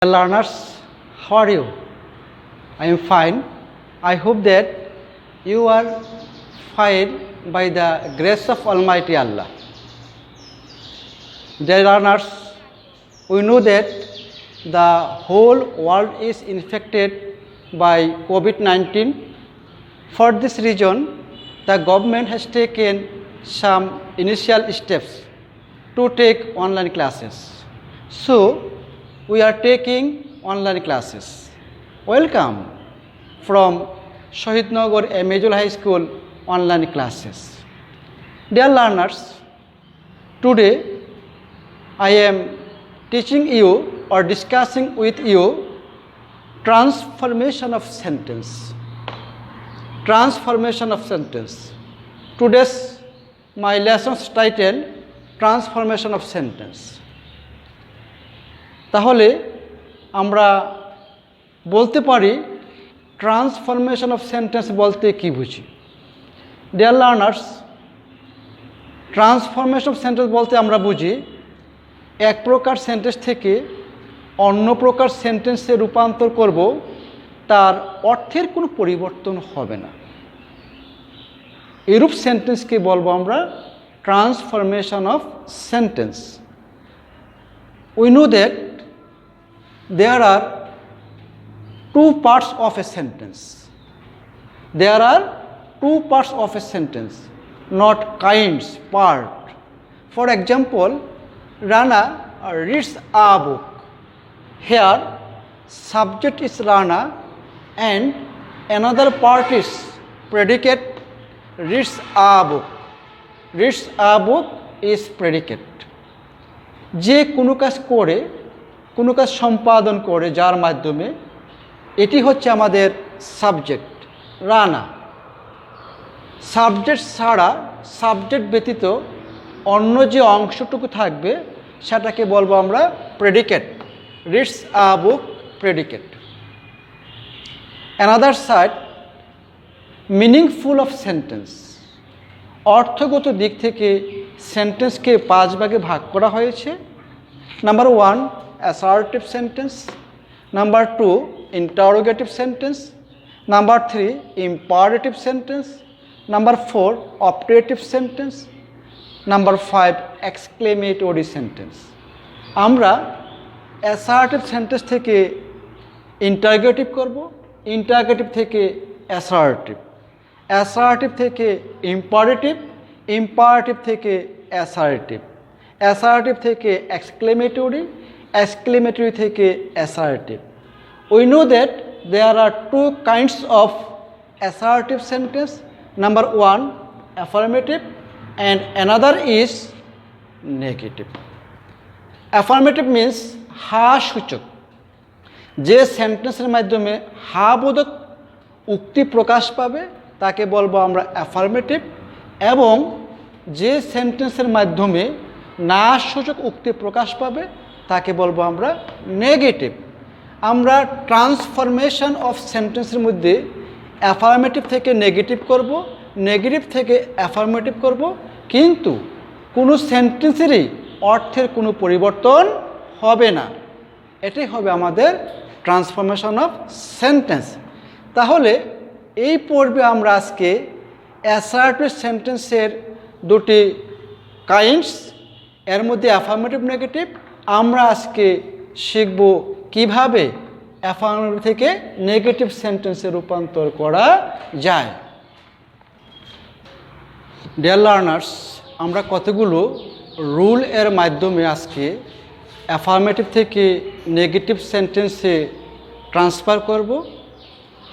Learners, how are you? I am fine. I hope that you are fine by the grace of Almighty Allah. Dear learners, we know that the whole world is infected by COVID-19. For this reason, the government has taken some initial steps to take online classes. So, we are taking online classes. Welcome from Shahidnagar Major High School online classes. Dear learners, today I am teaching you or discussing with you transformation of sentence. Transformation of sentence. Today's my lesson's title, transformation of sentence. তাহলে আমরা বলতে পারি transformation of sentence বলতে কি বুঝি? Dear learners, transformation of sentence বলতে আমরা বুঝি এক প্রকার সেন্টেন্স থেকে অন্য প্রকার সেন্টেন্সে রূপান্তর করব, তার অর্থের কোনো পরিবর্তন হবে না। এরূপ সেন্টেন্সকে বলবো আমরা transformation of sentence. We know that there are two parts of a sentence. There are two parts of a sentence, not kinds, part. For example, Rana reads a book. Here, subject is Rana and another part is predicate reads a book. Reads a book is predicate. যে কোনো কাজ করে, কোনো কাজ সম্পাদন করে যার মাধ্যমে, এটি হচ্ছে আমাদের সাবজেক্ট রানা। সাবজেক্ট ছাড়া, সাবজেক্ট ব্যতীত অন্য যে অংশটুকু থাকবে সেটাকে বলবো আমরা predicate. Reads a book, predicate. Another side, meaningful of sentence. অর্থগত দিক থেকে সেন্টেন্সকে 5 ভাগে ভাগ করা হয়েছে। Number 1 assertive sentence, number 2 interrogative sentence, number 3 imperative sentence, number 4 operative sentence, number 5 exclamatory sentence. আমরা অ্যাসার্টিভ সেন্টেন্স থেকে ইন্টারোগেটিভ করব, ইন্টারোগেটিভ থেকে অ্যাসার্টিভ, অ্যাসার্টিভ থেকে ইম্পারেটিভ, ইম্পারেটিভ থেকে অ্যাসার্টিভ, অ্যাসার্টিভ থেকে এক্সক্লেমেটরি, এক্সক্লেমেটরি থেকে assertive. We know that there are two kinds of assertive sentence. Number 1 affirmative and another is negative. Affirmative means হা সূচক। যে সেন্টেন্সের মাধ্যমে হা বোধক উক্তি প্রকাশ পাবে তাকে বলবো আমরা অ্যাফার্মেটিভ, এবং যে সেন্টেন্সের মাধ্যমে না সূচক উক্তি প্রকাশ পাবে তাকে বলবো আমরা নেগেটিভ। আমরা ট্রান্সফরমেশন অফ সেন্টেন্সের মধ্যে অ্যাফার্মেটিভ থেকে নেগেটিভ করব, নেগেটিভ থেকে অ্যাফার্মেটিভ করব, কিন্তু কোনো সেন্টেন্সেরই অর্থের কোনো পরিবর্তন হবে না। এটাই হবে আমাদের ট্রান্সফরমেশন অফ সেন্টেন্স। তাহলে এই পর্বে আমরা আজকে অ্যাসার্টিভ সেন্টেন্সের দুটি কাইন্ডস, এর মধ্যে অ্যাফার্মেটিভ নেগেটিভ, আমরা আজকে শিখব কিভাবে অ্যাফার্মেটিভ থেকে নেগেটিভ সেন্টেন্সে রূপান্তর করা যায়। ডিয়ার লার্নার্স, আমরা কতগুলো রুল এর মাধ্যমে আজকে অ্যাফার্মেটিভ থেকে নেগেটিভ সেন্টেন্সে ট্রান্সফার করব।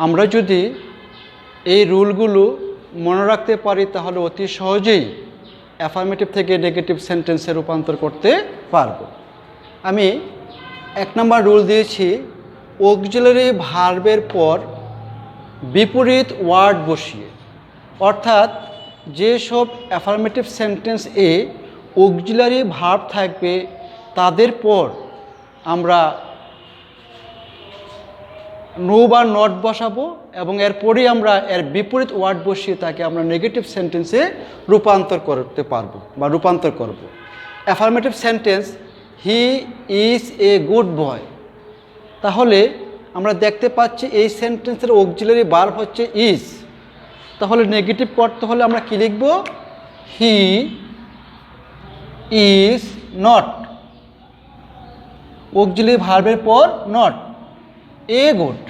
আমরা যদি এই রুলগুলো মনে রাখতে পারি তাহলে অতি সহজেই অ্যাফার্মেটিভ থেকে নেগেটিভ সেন্টেন্সে রূপান্তর করতে পারব। আমি 1 নম্বর রুল দিয়েছি, অক্সিলারি ভার্বের পর বিপরীত ওয়ার্ড বসিয়ে। অর্থাৎ যেসব অ্যাফার্মেটিভ সেন্টেন্স এ অক্সিলারি ভার্ব থাকবে তাদের পর আমরা নো বা নট বসাবো এবং এরপরেই আমরা এর বিপরীত ওয়ার্ড বসিয়ে তাকে আমরা নেগেটিভ সেন্টেন্সে রূপান্তর করতে পারবো বা রূপান্তর করব। Affirmative sentence, he is a good boy. তাহলে আমরা দেখতে পাচ্ছি এই সেন্টেন্সের অক্সিলারি ভার্ব হচ্ছে ইজ। তাহলে নেগেটিভ করতে হলে আমরা কি লিখব? হি ইজ নট, অক্সিলারি ভার্বের পর নট। এ গুড,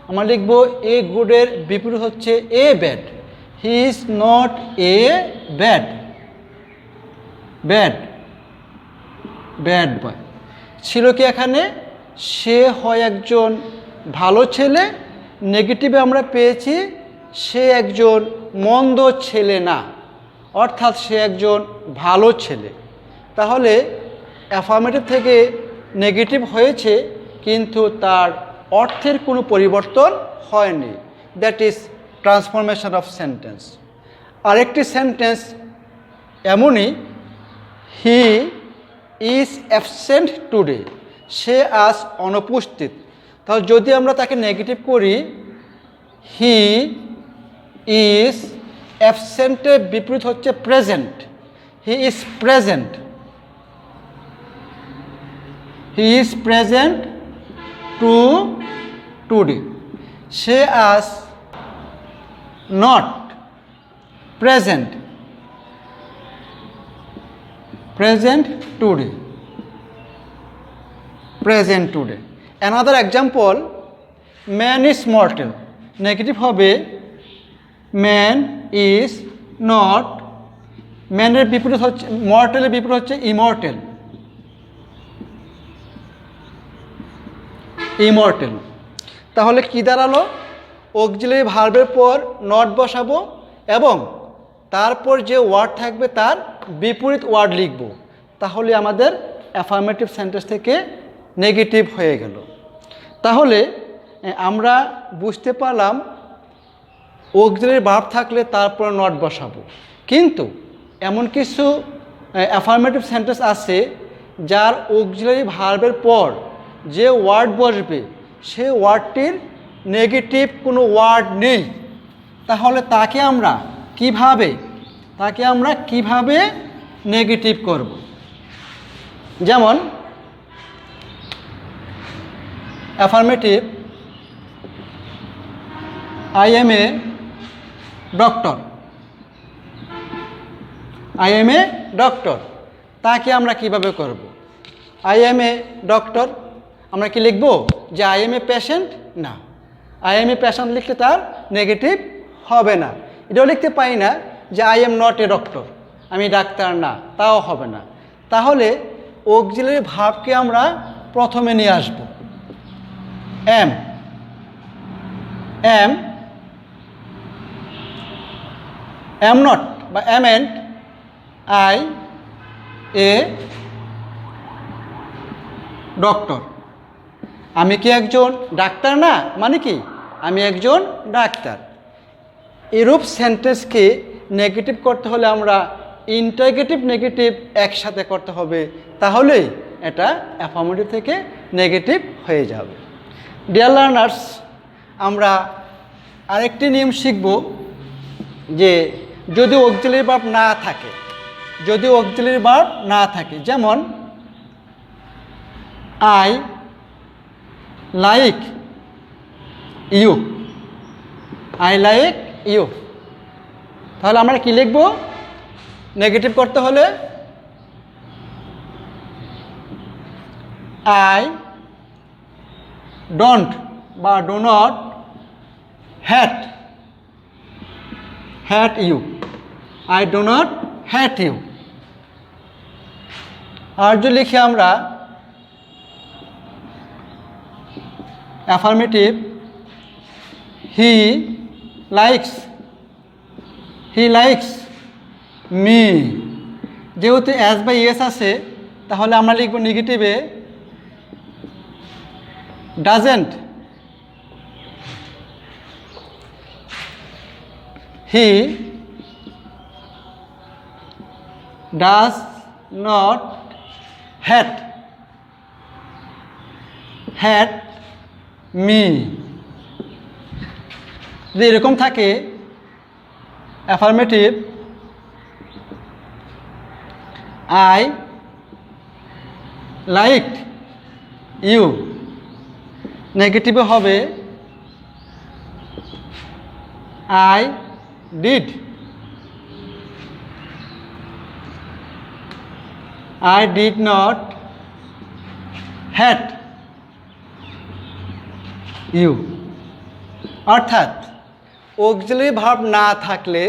আমরা লিখব এ গুডের বিপরীত হচ্ছে a bad. He is not a bad, bad bad boy. ছিল কি এখানে? সে হয় একজন ভালো ছেলে, নেগেটিভে আমরা পেয়েছি সে একজন মন্দ ছেলে না, অর্থাৎ সে একজন ভালো ছেলে। তাহলে অ্যাফার্মেটিভ থেকে নেগেটিভ হয়েছে কিন্তু তার অর্থের কোনো পরিবর্তন হয়নি। That is transformation of sentence. আরেকটি সেন্টেন্স এমনই, হি ইজ অ্যাবসেন্ট টুডে, সে আজ অনুপস্থিত। তাহলে যদি আমরা তাকে নেগেটিভ করি, হি ইজ অ্যাবসেন্টের বিপরীত হচ্ছে present. He is present, he is present today. সে আজ not present, present today, present today. Another example, man is mortal, negative হবে man is not, ম্যানের বিপরীত হচ্ছে, মর্টালের বিপরীত হচ্ছে ইমর্টেল, ইমর্টেল। তাহলে কি দাঁড়ালো? অক্সিলারি ভার্বের পর নট বসাবো এবং তারপর যে ওয়ার্ড থাকবে তার বিপরীত ওয়ার্ড লিখব। তাহলে আমাদের অ্যাফার্মেটিভ সেন্টেন্স থেকে নেগেটিভ হয়ে গেল। তাহলে আমরা বুঝতে পারলাম অক্সিলারি ভার্ব থাকলে তারপর নট বসাবো। কিন্তু এমন কিছু অ্যাফার্মেটিভ সেন্টেন্স আছে যার অক্সিলারি ভার্বের পর যে ওয়ার্ড বসবে সে ওয়ার্ডটির নেগেটিভ কোনো ওয়ার্ড নেই। তাহলে তাকে আমরা কিভাবে নেগেটিভ করব? যেমন affirmative, I M a doctor, I M a doctor, তাকে আমরা কিভাবে করব? আই এম এ ডক্টর, আমরা কি লিখব যে আই এম এ পেশেন্ট? না, আই এম এ পেশেন্ট লিখলে তার নেগেটিভ হবে না। এটাও লিখতে পারি না যে I am not a doctor, আমি ডাক্তার না, তাও হবে না। তাহলে অক্সিলারি ভার্বকে আমরা প্রথমে নিয়ে আসব। এম, এম, এম নট বা এমেন্ট, আই এ ডক্টর, আমি কি একজন ডাক্তার না, মানে কি আমি একজন ডাক্তার। এরূপ সেন্টেন্সকে নেগেটিভ করতে হলে আমরা ইন্টারগেটিভ নেগেটিভ একসাথে করতে হবে, তাহলেই এটা অ্যাফার্মেটিভ থেকে নেগেটিভ হয়ে যাবে। ডিয়ার লার্নার্স, আমরা আরেকটি নিয়ম শিখব যে যদি অক্সিলারি ভার্ব না থাকে, যদি অক্সিলারি ভার্ব না থাকে, যেমন I like you, I like you, তাহলে আমরা কি লিখব? নেগেটিভ করতে হলে আই ডোন্ট বা do not hate, hate you, I do not hate you. আর যদি লিখি আমরা affirmative, he likes, he likes me, যেহেতু অ্যাজ বাই এস আছে তাহলে আমরা লিখব নেগেটিভে doesn't he does not hate, hate me. যদি এরকম থাকে অ্যাফার্মেটিভ, I liked you, নেগেটিভে হবে I did, I did not hate you। অর্থাৎ অক্সিলারি ভার্ব না থাকলে,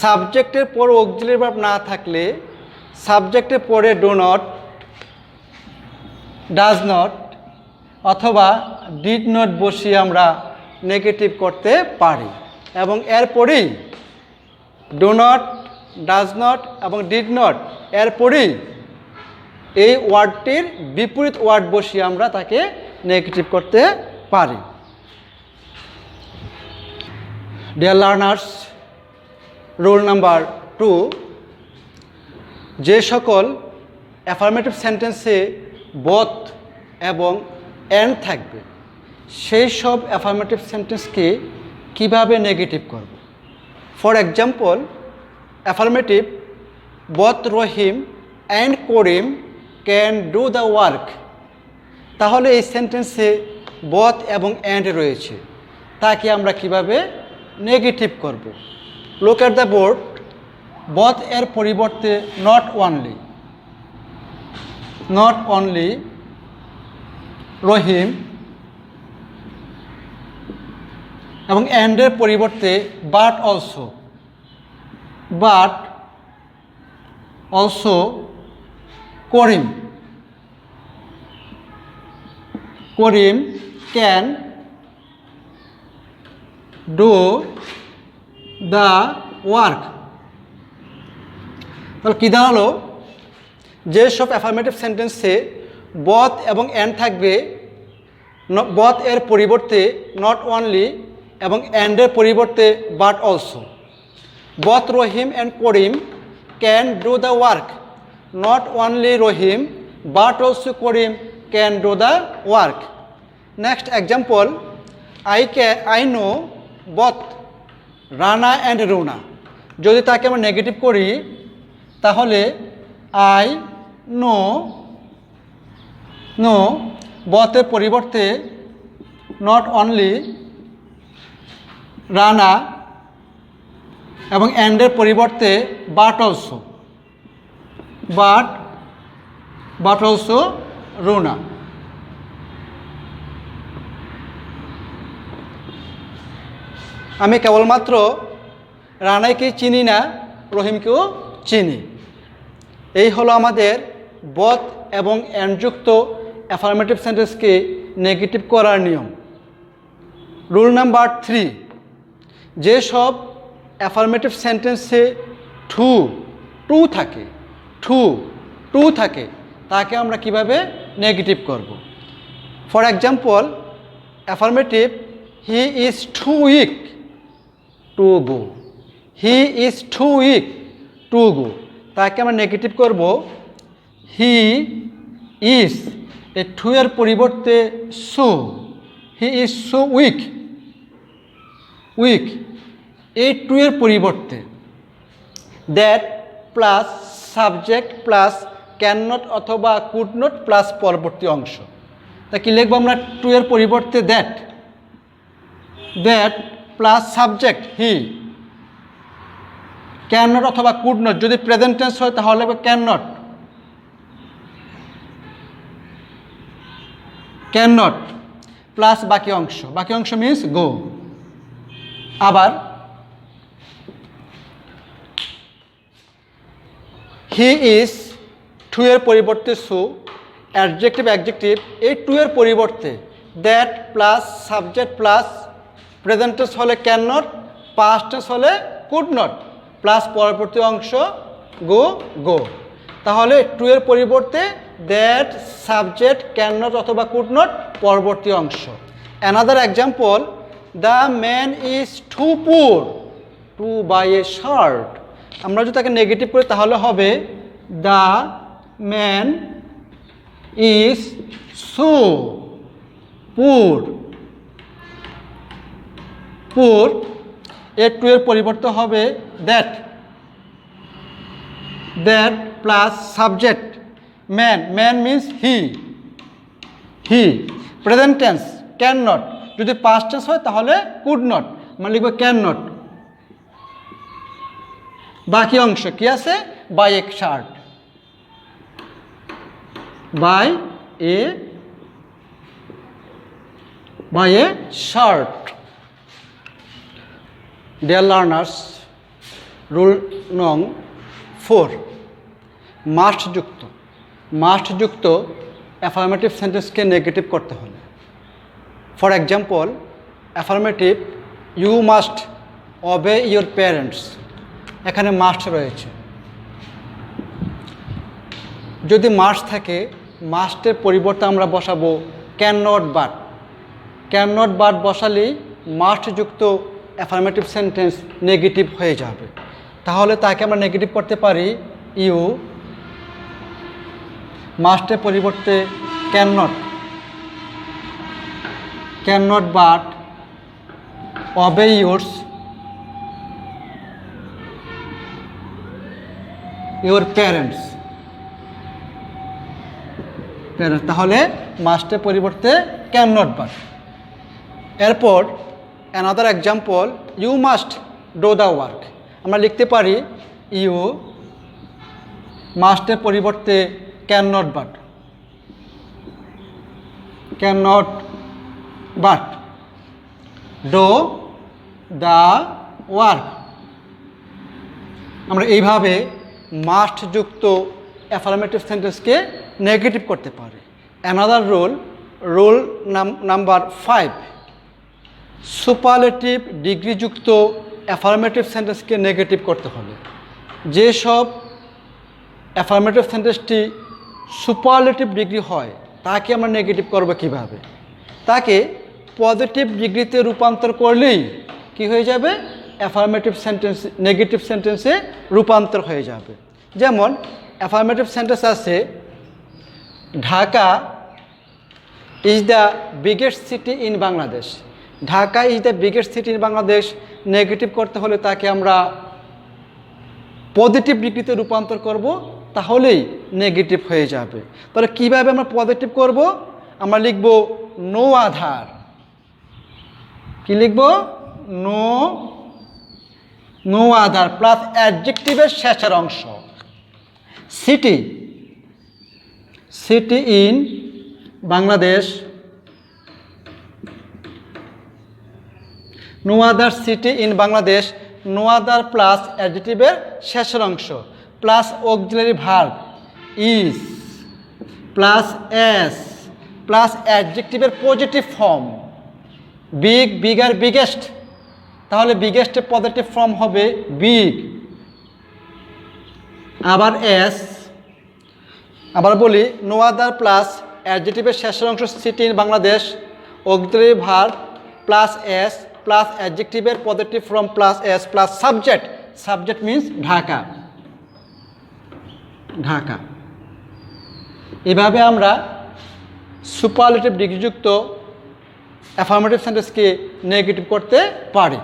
সাবজেক্টের পর অক্সিলারি ভার্ব না থাকলে সাবজেক্টের পরে ডো নট, ডাজ নট অথবা ডিড নট বসিয়ে আমরা নেগেটিভ করতে পারি এবং এরপরেই ডো নট, ডাজ নট এবং ডিড নট এরপরেই এই ওয়ার্ডটির বিপরীত ওয়ার্ড বসিয়ে আমরা তাকে নেগেটিভ করতে পারি। ডিয়ার লার্নার্স, রুল নাম্বার 2, যে সকল অ্যাফার্মেটিভ সেন্টেন্সে বোথ এবং অ্যান্ড থাকবে সেই সব অ্যাফার্মেটিভ সেন্টেন্সকে কিভাবে নেগেটিভ করব। For example, affirmative both Rahim and Karim can do the work, তাহলে এই সেন্টেন্সে both এবং অ্যান্ড রয়েছে, তাকে আমরা কিভাবে নেগেটিভ করব। Look at the board, both এর পরিবর্তে নট অনলি রহিম এবং অ্যান্ডের পরিবর্তে but also Karim can do the work. তাহলে কী দাঁড়ালো, যেসব অ্যাফার্মেটিভ সেন্টেন্সে বথ এবং অ্যান্ড থাকবে, বথ এর পরিবর্তে নট অনলি এবং অ্যান্ডের পরিবর্তে but also. Both Rahim and Karim can do the work, not only Rahim but also Karim can do the work. Next example, I know both Rana and Runa. যদি তাকে আমরা negative করি তাহলে আই নো বথের পরিবর্তে not only Rana এবং অ্যান্ডের পরিবর্তে but also Runa. আমি কেবলমাত্র রানাইকেই চিনি না, রহিমকেও চিনি। এই হলো আমাদের বথ এবং অ্যান্ডযুক্ত অ্যাফার্মেটিভ সেন্টেন্সকে নেগেটিভ করার নিয়ম। রুল নাম্বার 3, যেসব অ্যাফার্মেটিভ সেন্টেন্সে টু থাকে তাকে আমরা কিভাবে নেগেটিভ করব। For example, affirmative he is too weak to go, তাকে আমরা নেগেটিভ করব হি ইজ, এ টু এর পরিবর্তে হি ইজ সো উইক, এই টু এর পরিবর্তে that plus subject plus can not অথবা কুড নট প্লাস পরবর্তী অংশ। তা কি লিখবো আমরা? টু এর পরিবর্তে that plus subject he, can not অথবা কুড নট, যদি প্রেজেন্ট টেন্স হয় তাহলে ক্যান নট প্লাস বাকি অংশ মিন্স গো। আবার হি ইজ, টু এর পরিবর্তে সো, অ্যাডজেক্টিভ এই টু এর পরিবর্তে that plus subject plus present tense হলে ক্যান নট, পাস্ট টেন্স হলে কুড নট প্লাস পরবর্তী অংশ গো। তাহলে টু এর পরিবর্তে দ্যাট সাবজেক্ট ক্যান নট অথবা কুড নট পরবর্তী অংশ। Another example, the man is too poor to buy a shirt. আমরা যদি তাকে নেগেটিভ করি তাহলে হবে দ্য ম্যান ইজ সো পুর এর টু এর পরিবর্তে হবে that plus subject man means he. Present tense can not, যদি পাস্ট টেন্স হয় তাহলে কুড নট, মানে লিখবো ক্যান নট। বাকি অংশ কি আছে? Buy a shirt, buy a shirt. Dear learners, rule নং 4, মাস্টযুক্ত অ্যাফার্মেটিভ সেন্টেন্সকে নেগেটিভ করতে হলে। For example, affirmative you must obey your parents, এখানে মাস্ট রয়েছে। যদি মাস্ট থাকে, মাস্টের পরিবর্তে আমরা বসাবো can not but. Can not but বসালেই মাস্টযুক্ত অ্যাফার্মেটিভ সেন্টেন্স নেগেটিভ হয়ে যাবে। তাহলে তাকে আমরা নেগেটিভ করতে পারি ইউ, মাস্টের পরিবর্তে can not but obey your parents. তাহলে মাস্টের পরিবর্তে ক্যান নট বাট। এরপর another example, you must do the work, আমরা লিখতে পারি ইউ, মাস্টের পরিবর্তে can not but do the work. আমরা এইভাবে মাস্টযুক্ত অ্যাফার্মেটিভ সেন্টেন্সকে নেগেটিভ করতে পারি। অ্যানাদার রুল নাম্বার 5, সুপারলেটিভ ডিগ্রিযুক্ত অ্যাফার্মেটিভ সেন্টেন্সকে নেগেটিভ করতে হলে। যেসব অ্যাফার্মেটিভ সেন্টেন্সটি সুপারলেটিভ ডিগ্রি হয় তাকে আমরা নেগেটিভ করবো কিভাবে? তাকে পজিটিভ ডিগ্রিতে রূপান্তর করলেই কি হয়ে যাবে? অ্যাফার্মেটিভ সেন্টেন্স নেগেটিভ সেন্টেন্সে রূপান্তর হয়ে যাবে। যেমন অ্যাফার্মেটিভ সেন্টেন্স আছে, Dhaka is the biggest city in Bangladesh. Dhaka is the biggest city in Bangladesh negative করতে হলে তাকে আমরা পজিটিভ ডিগ্রিতে রূপান্তর করব, তাহলেই নেগেটিভ হয়ে যাবে। তাহলে কীভাবে আমরা পজিটিভ করব? আমরা লিখব নো আধার। কি লিখব? নো আধার প্লাস অ্যাডজেক্টিভের শেষের অংশ। City in Bangladesh, no other city in Bangladesh, no other plus অ্যাডজেক্টিভের শেষের অংশ plus auxiliary verb is plus as plus অ্যাডজেক্টিভের positive form big, bigger, biggest. তাহলে বিগেস্টের পজিটিভ ফর্ম হবে বিগ, আবার এস। আবার বলি, নো আদার প্লাস অ্যাডজেক্টিভের শেষের অংশ city in Bangladesh, auxiliary verb plus as plus অ্যাডজেক্টিভের positive form plus as plus subject means Dhaka. এভাবে আমরা সুপারলেটিভ ডিগ্রিযুক্ত অ্যাফার্মেটিভ সেন্টেন্সকে নেগেটিভ করতে পারি।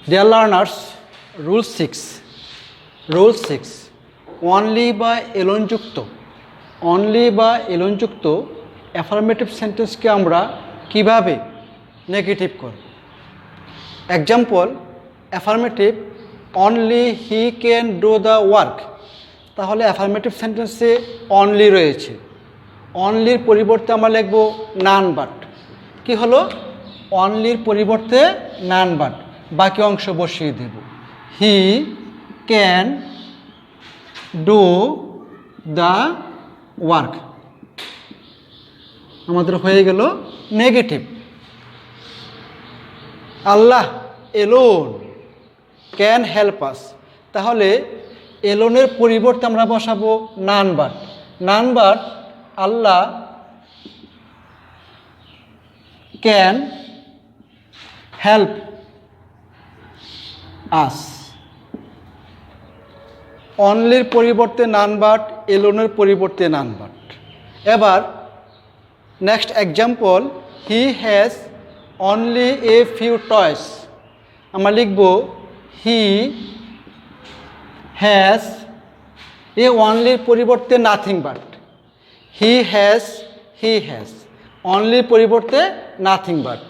ডিয়ার লার্নার্স, রুল 6, অনলি বা এলোনযুক্ত অ্যাফার্মেটিভ সেন্টেন্সকে আমরা কিভাবে নেগেটিভ করব? Example, affirmative only he can do the work. তাহলে অ্যাফার্মেটিভ সেন্টেন্সে অনলি রয়েছে, অনলির পরিবর্তে আমরা লিখব নান বাট। কি হলো? অনলির পরিবর্তে নান বাট, বাকি অংশ বসিয়ে দেব। He can do the work, আমাদের হয়ে গেল negative. Allah alone can help us. তাহলে এলোনের পরিবর্তে আমরা বসাবো none but Allah can help us. অনলির পরিবর্তে নান বাট, এলোনের পরিবর্তে নান বাট। এবার next example, he has only a few toys. আমরা লিখব হি হ্যাজ, এ অনলির পরিবর্তে nothing but. He he has. অনলির পরিবর্তে নাথিং বাট।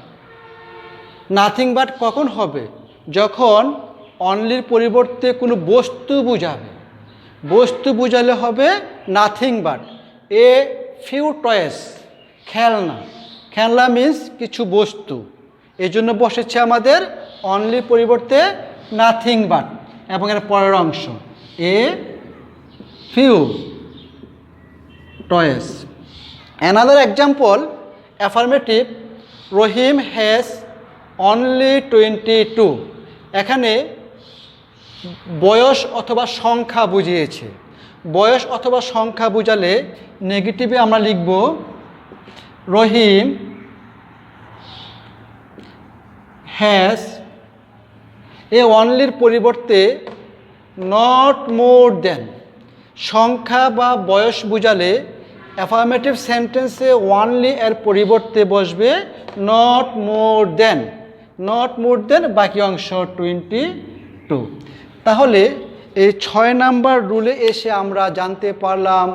নাথিং বাট কখন হবে? যখন অনলির পরিবর্তে কোনো বস্তু বুঝাবে। বস্তু বুঝালে হবে nothing but. A few toys, খেলনা। খেলনা মিন্স কিছু বস্তু, এই জন্য বসেছে আমাদের অনলির পরিবর্তে নাথিং বাট। এবং এর পরের অংশ a few toys. Another example, affirmative, Rahim has only 22। এখানে বয়স অথবা সংখ্যা বুঝিয়েছে। বয়স অথবা সংখ্যা বুঝালে নেগেটিভে আমরা লিখব রহিম হ্যাজ, এ অনলির পরিবর্তে নট মোর দেন। সংখ্যা বা বয়স বুঝালে অ্যাফার্মেটিভ সেন্টেন্সে অনলি এর পরিবর্তে বসবে not more then. Not more দেন, বাকি অংশ 22। তাহলে এই 6 নাম্বার রুলে এসে আমরা জানতে পারলাম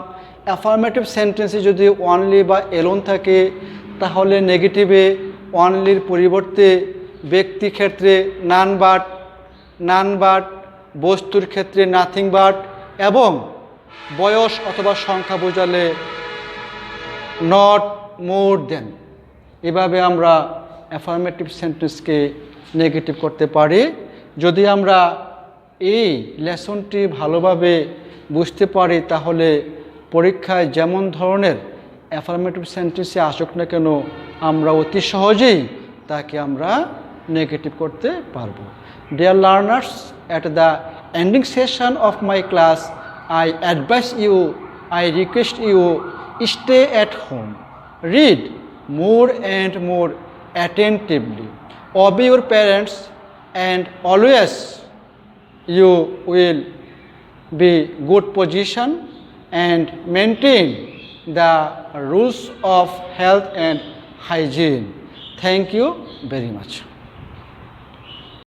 অ্যাফার্মেটিভ সেন্টেন্সে যদি অনলি বা এলোন থাকে তাহলে নেগেটিভে অনলির পরিবর্তে ব্যক্তি ক্ষেত্রে নান বাট, বস্তুর ক্ষেত্রে নাথিং বাট, এবং বয়স অথবা সংখ্যা বোঝালে নট মোর দেন। এভাবে আমরা অ্যাফার্মেটিভ সেন্টেন্সকে নেগেটিভ করতে পারি। যদি আমরা এই লেসনটি ভালোভাবে বুঝতে পারি তাহলে পরীক্ষায় যেমন ধরনের অ্যাফার্মেটিভ সেন্টেন্সে আসুক না কেন আমরা অতি সহজেই তাকে আমরা নেগেটিভ করতে পারবো। Dear learners, at the ending session of my class, I advise you, I request you, stay at home, read more and more attentively, obey your parents, and always you will be good position and maintain the rules of health and hygiene. Thank you very much.